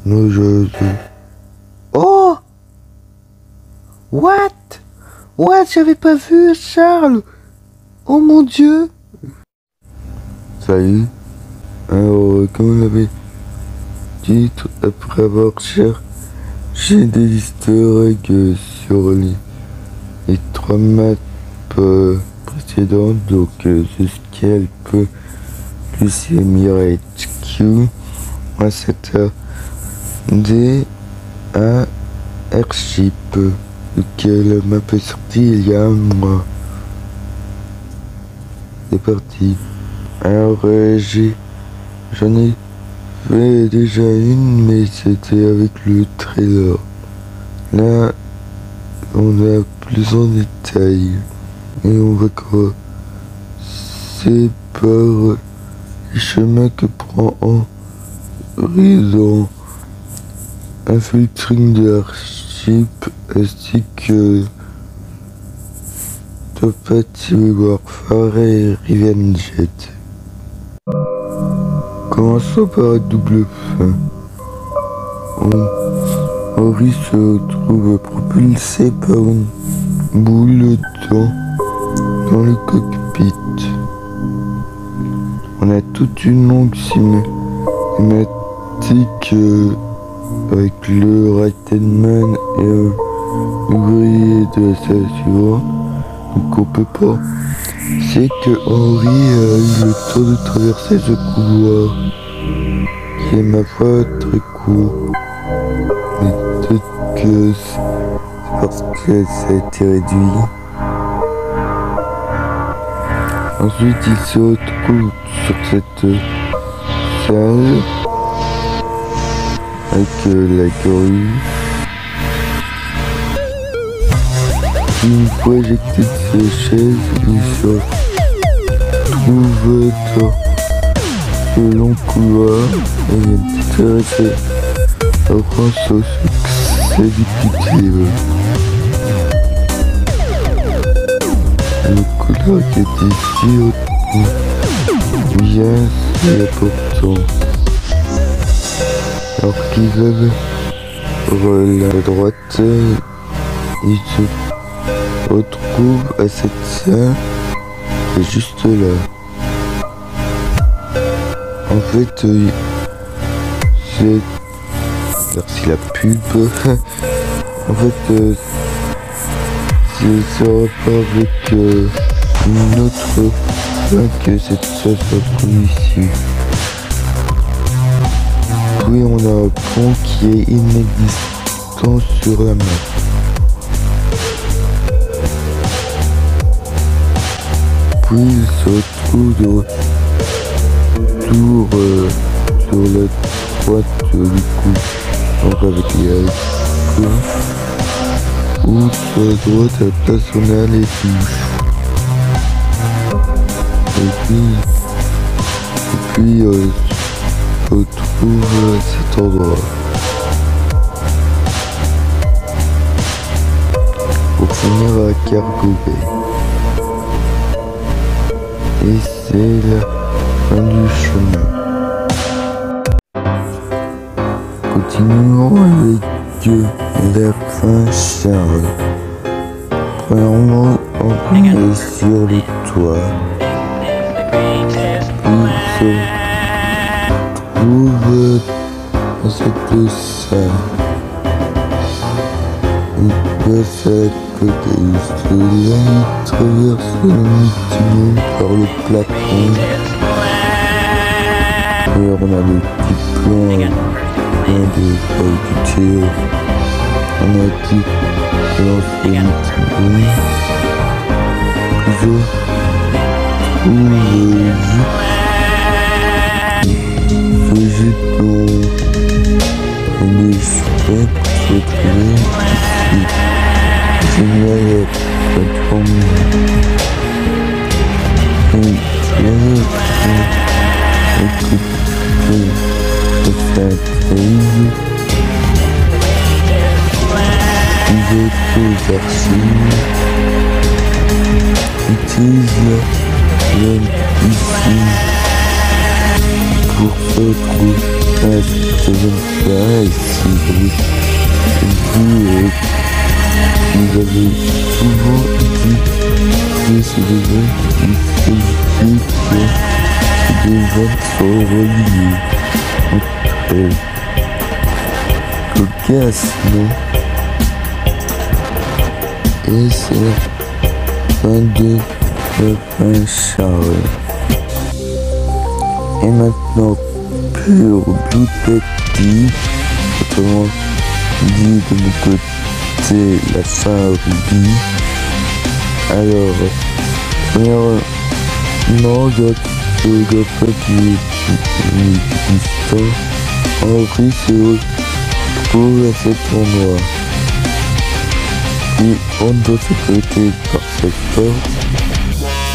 Nous je... Oh! What? What? J'avais pas vu Charles! Oh mon Dieu! Salut. Alors, comme on avait dit, après avoir cherché des easter eggs sur les 3 maps précédentes, donc The Scalp plus Emirates HQ, on s'attendait à Airship, lequel map est sorti il y a un mois. C'est parti. Alors j'en ai fait déjà une, mais c'était avec le trailer. Là, on a plus en détail. Et on va commencer par les chemins que prend Henry dans Infiltring de Airship, ainsi que Topaz Warfare et Revengeance. Commençons par la double fin. Henry se retrouve propulsé par une boule dans le cockpit. On a toute une longue cinématique avec le Right-Hand-Man et l'ouvrier de la station. Donc on peut pas. C'est que Henry a eu le temps de traverser ce couloir, qui est ma foi très court. Mais peut-être que c'est parce que ça a été réduit. Ensuite il se retrouve sur cette salle avec la grue. Une fois éjecté de ses chaises, il se trouve dans ce long couloir et il y a une petite arrêtée à France au succès exécutif. Le couloir qui est ici bien c'est important. Alors qu'ils veulent vers la droite, ils se retrouve à cette salle, c'est juste là. En fait, c'est... Merci la pub. En fait, c'est ça rapport avec une autre fin que cette salle se trouve ici. Puis on a un pont qui est inexistant sur la map. Puis il se retrouve de retour sur la droite du coup, donc avec les haies, ou sur la droite à la place où on a les touches. Et puis se retrouve à cet endroit. Pour finir à Cargo Bay. Et c'est la fin du chemin. Continuons avec la fin Charles. Premièrement, on est sur le toit. Il se trouve dans cette salle. Il passe à côté de cela, il traverse le tunnel par le plafond. Alors on a le petit plan de producteur. On a dit que l'on fait un tunnel. Je trouve juste dans les frais pour se trouver ici. Génial, pas trop les autres archives utilisent la zone ici pour se trouver. cette jeune femme ici, vous avez souvent dit que c'est des hommes qui s'expliquent que des hommes sont reliés entre elles. Cocasse, non? Et c'est la fin de le prince Charles. Et maintenant, pour Blue Petit, autrement dit de mon côté, la Saint-Ruby. Alors, premièrement, je dois pas dire existant. Henri se retrouve à cet endroit. Puis on doit sécurité par cette porte.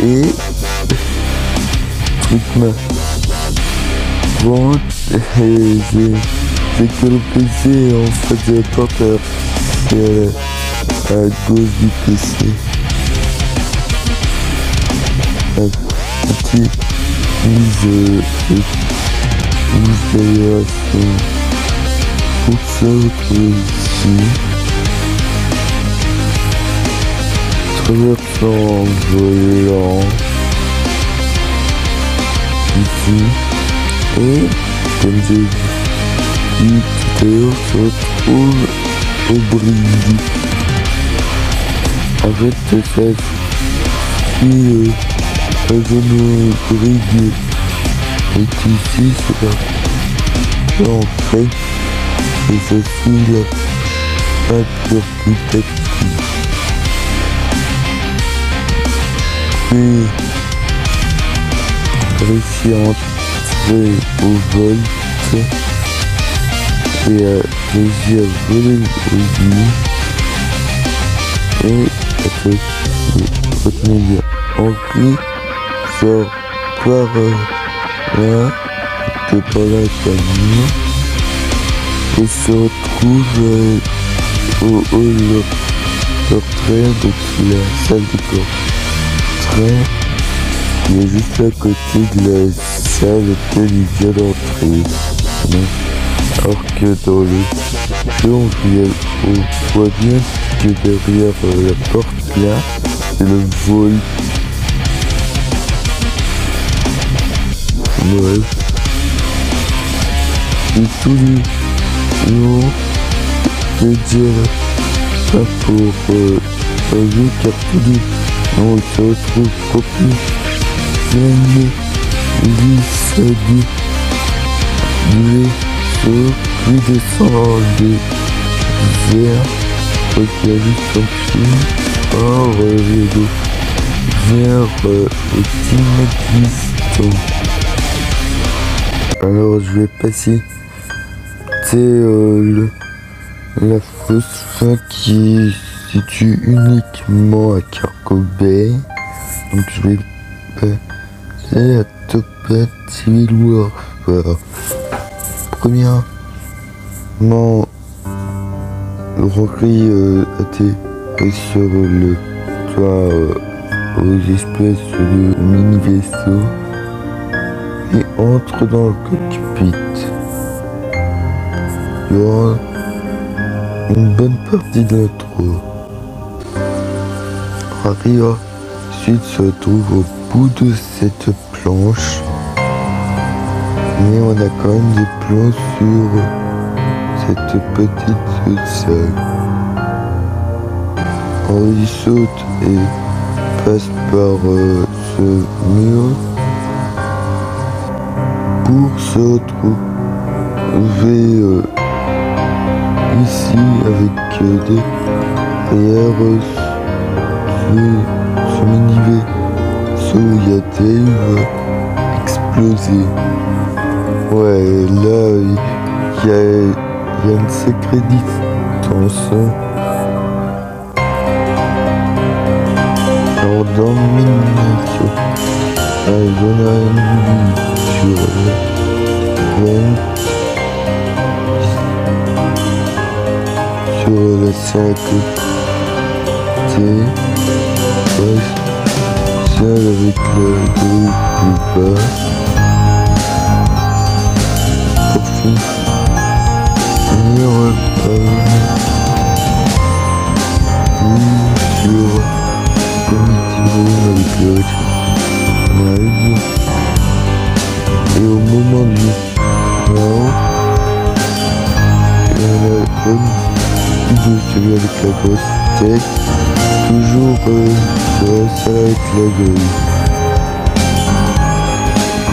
Et truc marrant, c'est que le PC en fait de la porte à gauche du PC. Un petit mise d'aération pour se retrouver ici. Traversant en volant ici. Et comme j'ai dit tout à l'heure, se retrouve au bris. En fait, cette fille, la zone brigue est ici, c'est là. En fait, et cette fille-là, pas peur petit à petit. Puis, réussir à entrer au vol et à réussir à voler le rubis. Et après, retenez bien, Henri sort par là, que par la famille, et se retrouve au hall leur train, donc la salle de train, qui est juste à côté de la salle auquel il vient d'entrer. Alors que dans le jeu, on voit bien que derrière la porte là, c'est le vol. Bref. Et tout le long, je veux dire, pas pour un jeu car tout le long, il se retrouve propre. Jamais puis descendre des airs, donc il y a juste un petit hors rideau vers inexistant. Alors je vais passer la fausse fin qui se situe uniquement à Cargo Bay. Donc je vais passer à Topaz Civil Warfare. Premièrement, Henri atterrit sur le toit aux espèces de mini-vaisseaux et entre dans le cockpit. Durant une bonne partie de l'intro, Henri ensuite se retrouve au bout de cette planche. Mais on a quand même des plans sur cette petite salle. Henri saute et passe par ce mur pour se retrouver ici avec derrière ce mini-vaisseau. Il y a Dave explosé. Ouais, là, il y a une sacrée distance. Alors, dans miniature, on a une sur la salle à côté. Ouais, celle avec le groupe plus bas. Pour finir celui avec la grosse tête, toujours ça avec la gueule.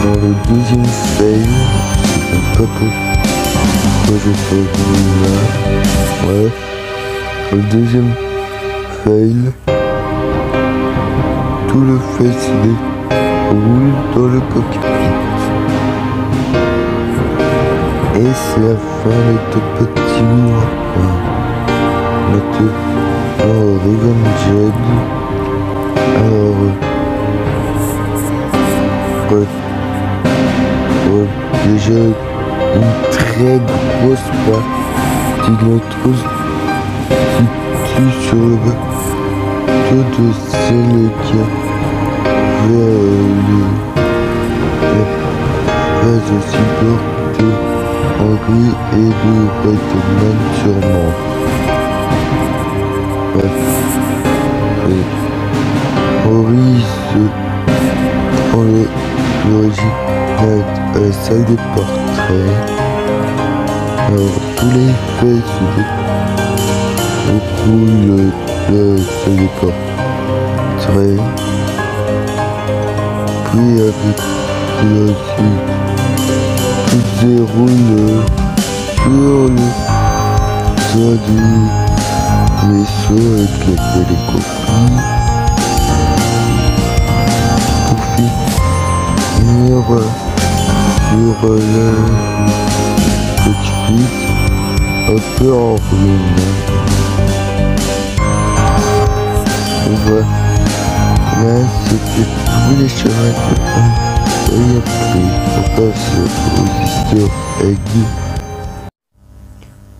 Dans le deuxième fail, je sais pas pourquoi j'ai pas vu là. Ouais. Le deuxième fail, tout le facelet roule dans le cockpit. Et c'est la fin de ton petit mois. Maintenant, Revenged. Alors, déjà une très grosse partie de notre situe sur le bateau de Selenia vers la base cyborg de Henry et de Whiteman sûrement. Henry se prend l'original à la salle des portraits. Alors tous les faits se déroulent la salle des portraits. Puis avec la suite, tout se déroule sur le toit du vaisseau avec la télécopie. Pour finir sur le cockpit un peu en ruine. Voilà, c'était tous les chemins que on a pris. On passe aux easter eggs.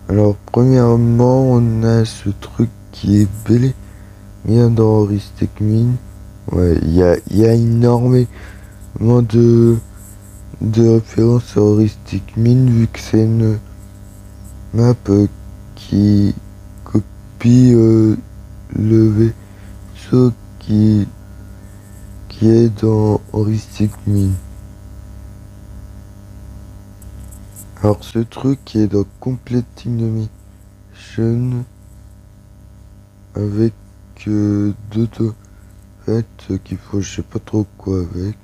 Alors premièrement, on a ce truc qui est bel et bien dans Ristic Mine. Ouais, il y a énormément de références à Ristic Mine vu que c'est une map qui copie le vaisseau qui est dans Ristic Mine. Alors ce truc qui est dans Complete Ignition avec d'autres fêtes qu'il faut je sais pas trop quoi avec.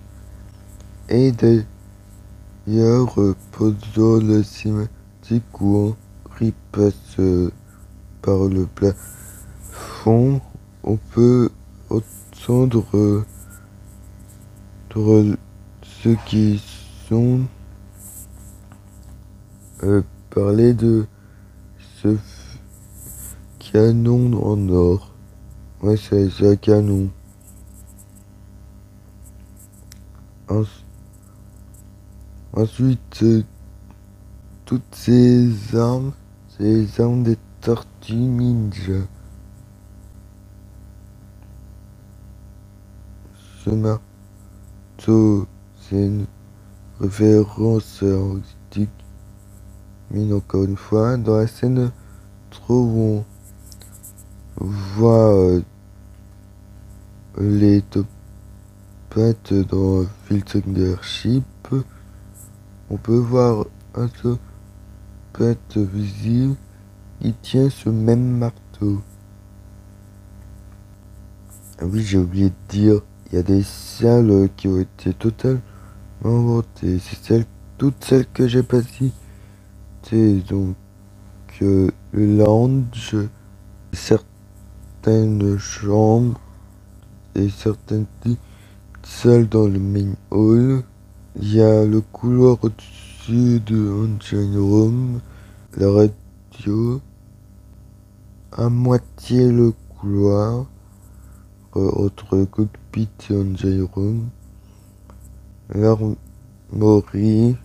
Et d'ailleurs pendant la cinématique où Henry passe par le plafond, on peut entendre ceux qui sont parler de ce canon en or. Ouais, c'est un canon. Ensuite, toutes ces armes, c'est les armes des tortues ninja. Ce marteau, c'est une référence à Ristic Mine encore une fois. Dans la scène où on voit les topates dans Filter Ship, on peut voir un topate visible qui tient ce même marteau. Ah oui, j'ai oublié de dire, il y a des salles qui ont été totalement inventées. C'est toutes celles que j'ai pas citées. Donc, le lounge, certaines chambres et certaines petites salles dans le main hall. Il y a le couloir au-dessus de Engine Room, la radio, à moitié le couloir entre le cockpit et Engine Room, l'armoirie,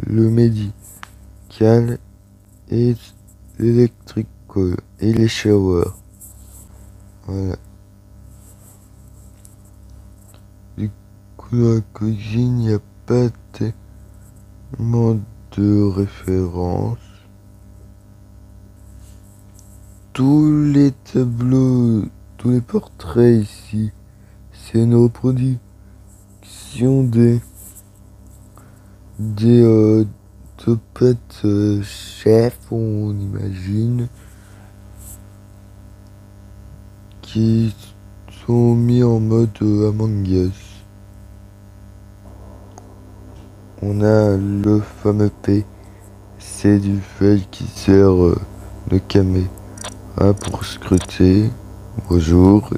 le médical et l'électrical et les showers. Voilà. Du coup, dans la cuisine, il n'y a pas tellement de références. Tous les tableaux, tous les portraits ici, c'est une reproduction des topates chefs, on imagine. qui sont mis en mode Among Us. On a le fameux P, c'est du fail qui sert de caméra pour scruter. Bonjour.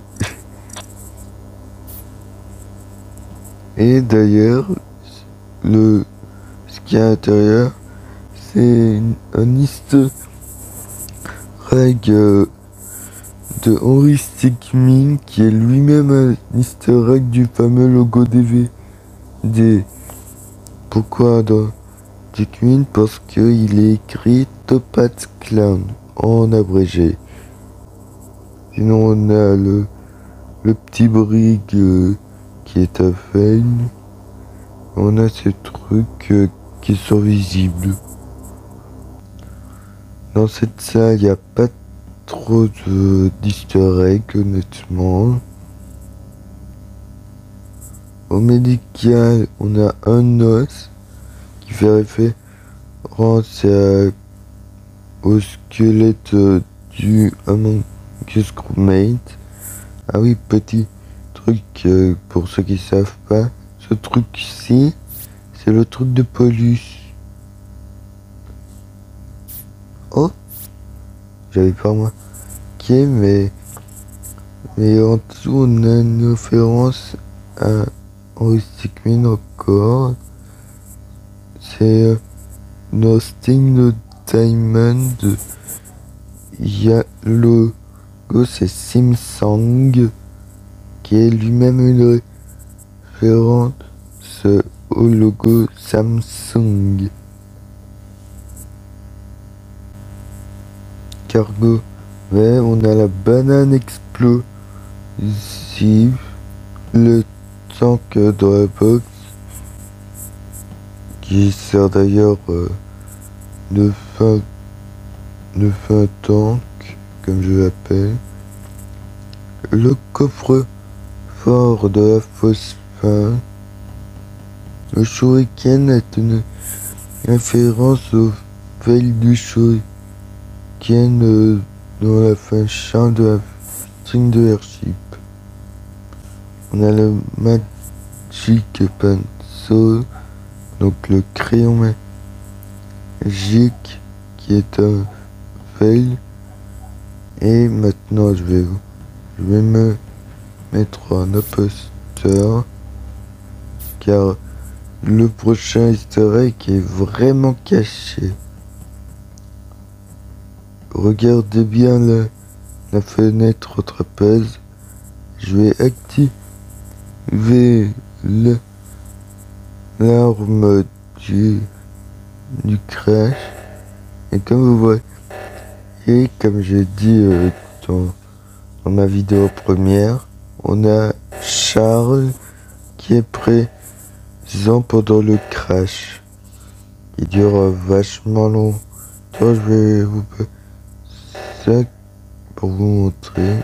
Et d'ailleurs, ce qu'il y a à l'intérieur, c'est un easter egg de Henry Stickmin, qui est lui-même un easter egg du fameux logo DVD. Pourquoi dans Stickmin? Parce qu'il est écrit Topaz Clown en abrégé. Sinon on a le petit brig qui est à fail. On a ces trucs qui sont visibles. Dans cette salle, il n'y a pas trop d'easter egg, honnêtement. Au médical, on a un os qui fait référence au squelette du Among Us Crewmate. Ah oui, petit truc pour ceux qui savent pas, ce truc-ci, c'est le truc de Paulus. Oh, j'avais pas remarqué, mais en dessous on a une référence à Henry Stickmin encore. C'est Nosting the Diamond. Il y a le logo, c'est Samsung, qui est lui-même une référence au logo Samsung. Cargo vert, on a la banane explosive, le tank dans la box, qui sert d'ailleurs de fin tank, comme je l'appelle. Le coffre-fort de la phosphate. Le shuriken est une référence au fail du shuriken dans la fin champ de la string de Airship. On a le Magic Pencil, donc le crayon magique qui est un fail. Et maintenant je vais me mettre en imposteur, car le prochain easter egg est vraiment caché. Regardez bien la fenêtre trapèze. Je vais activer l'arme du crash. Et comme vous voyez, comme j'ai dit dans ma vidéo première, on a Charles qui est présent pendant le crash. Il dure vachement longtemps. Je vais vous ça pour vous montrer.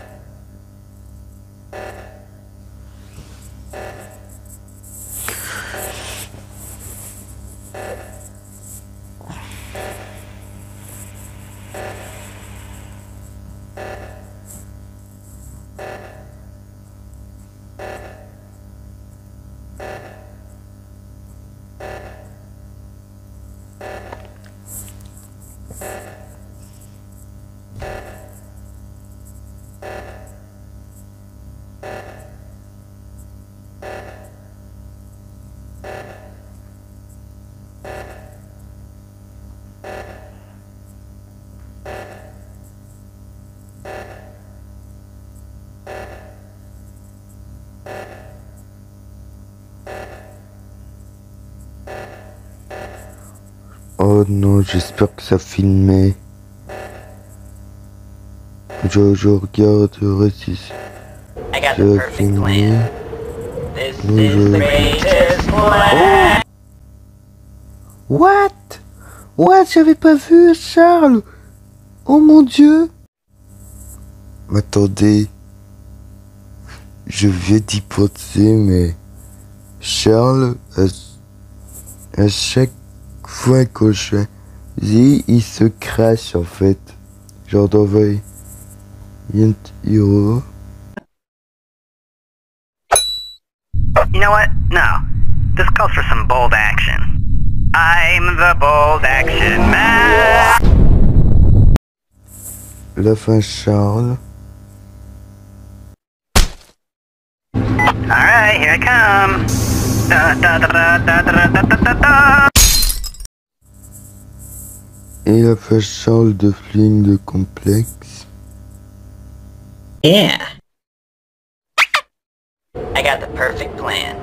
Oh non, j'espère que ça filmait. Je regarderai si ça a filmé. What? What? J'avais pas vu, Charles. Oh mon Dieu. Attendez. Je viens d'y penser, mais Charles, à chaque fois qu'on choisit, il se crache en fait. Genre dans Valiant Hero, You know what? No. This calls for some bold action. I'm the bold action man! La fin Charles. Alright, here I come. Da, da, da, da, da, da, da, da, da. Et la fin Charles de film de complexe. Yeah. I got the perfect plan.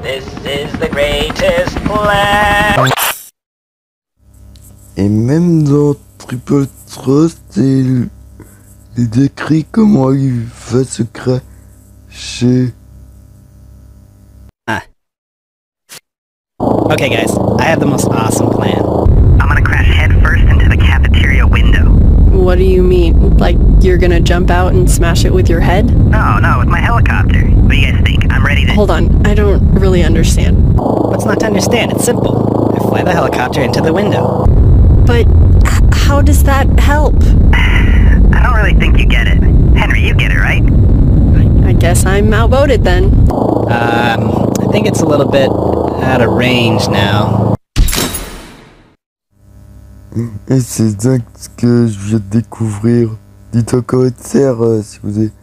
This is the greatest plan. Et même dans Triple Trust, il décrit comment il va se cracher. Okay guys, I have the most awesome plan. I'm gonna crash headfirst into the cafeteria window. What do you mean? Like, you're gonna jump out and smash it with your head? No, with my helicopter. What do you guys think? I'm ready to... Hold on, I don't really understand. What's not to understand? It's simple. I fly the helicopter into the window. But how does that help? I don't really think you get it. Henry, you get it, right? I guess I'm outvoted then. I think it's a little bit out of range now. Et c'est dingue ce que je viens de découvrir. Dites en commentaire si vous êtes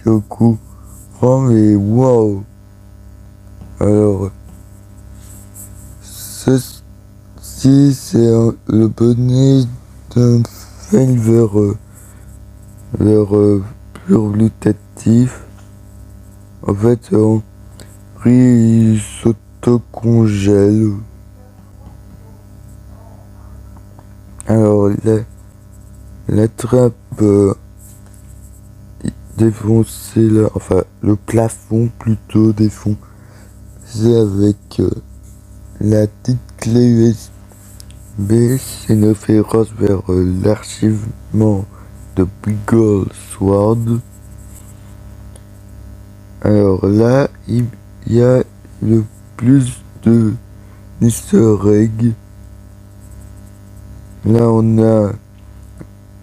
au courant, mais waouh! Alors, ceci c'est le bonnet d'un fail vers pur glutatif. En fait, il s'auto-congèle. Alors, la trappe défoncée là, enfin, le plafond plutôt défoncé avec la petite clé USB, c'est une référence vers l'archivement de Beagle Sword. Alors là, il y a le plus de Easter egg. Là, on a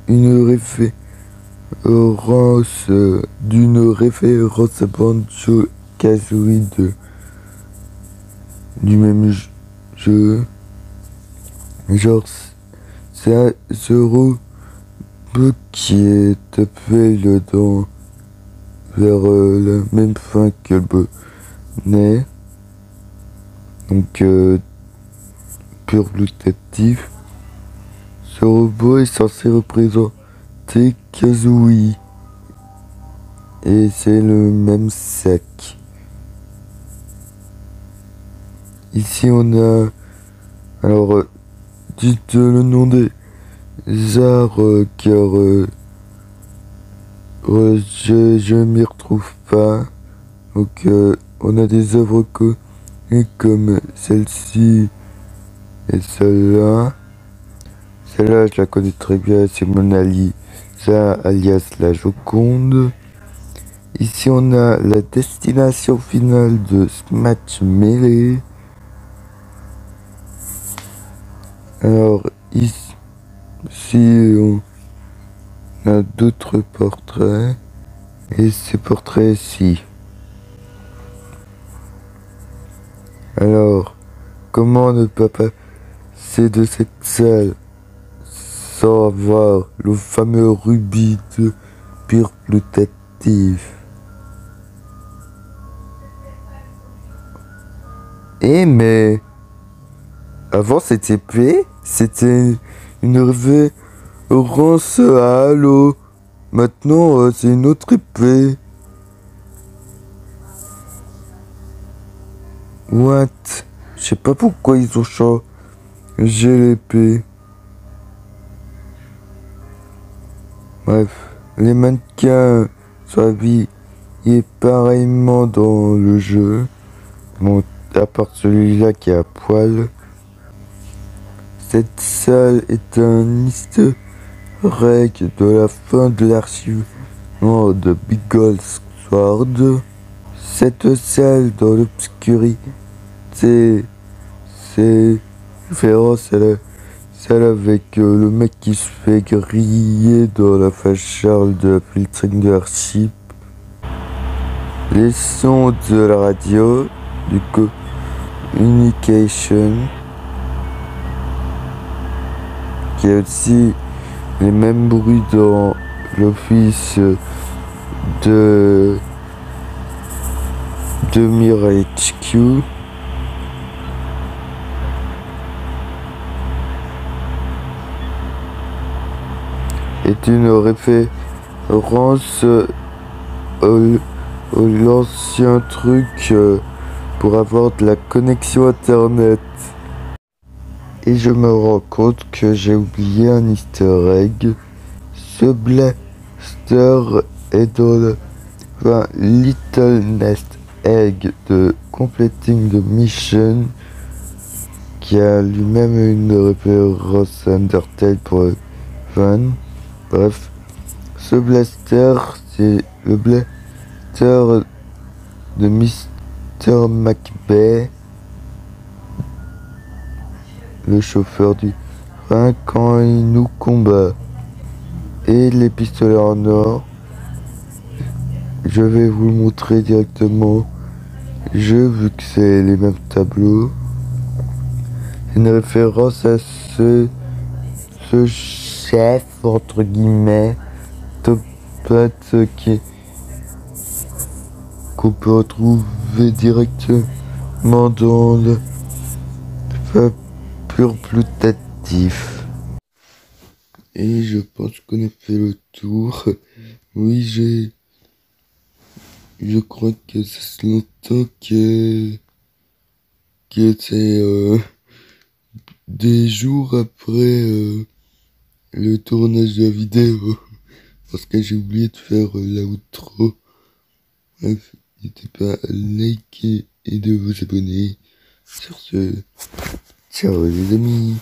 une référence d'une référence à Banjo-Kazooie du même jeu. Genre, c'est ce robot qui est appelé dans vers la même fin que le bonnet. Donc, pur glutatif. Ce robot est censé représenter Kazooie. Et c'est le même sac. Ici on a... Alors, dites le nom des arts car je m'y retrouve pas. Donc on a des œuvres connues comme celle-ci et celle-là. Celle-là, je la connais très bien, c'est Mona Lisa, alias la Joconde. Ici, on a la destination finale de Smash Melee. Alors, ici, on a d'autres portraits. Et ces portraits-ci. Alors, comment ne pas passer de cette salle sans avoir le fameux rubis de pur glutatif? Mais avant cette épée, c'était une référence à Halo. Maintenant, c'est une autre épée. What? Je sais pas pourquoi ils ont changé l'épée. Bref, les mannequins sont habillés pareillement dans le jeu. Bon, à part celui-là qui est à poil. Cette salle est un easter egg de la fin de l'archivement de Beagle Sword. Cette salle dans l'obscurité, c'est référence à la salle avec le mec qui se fait griller dans la face Charles de la Filtringer Ship. les sons de la radio, du communication, qui a aussi les mêmes bruits dans l'office de Mira HQ. Est une référence au l'ancien truc pour avoir de la connexion internet. Et je me rends compte que j'ai oublié un easter egg. Ce blaster est dans le Little Nest Egg de Completing the Mission, qui a lui-même une référence à Undertale pour le fan. Bref, ce blaster, c'est le blaster de Mr. McBay, le chauffeur du train, quand il nous combat. Et les pistolets en or, je vais vous le montrer directement. Vu que c'est les mêmes tableaux, une référence à ce chef, entre guillemets, Toppat, qu'on peut retrouver directement dans le pur putatif. Et je pense qu'on a fait le tour. Oui, je crois que ça fait longtemps que c'est des jours après le tournage de la vidéo, parce que j'ai oublié de faire l'outro. Bref, n'hésitez pas à liker et de vous abonner. Sur ce, ciao les amis.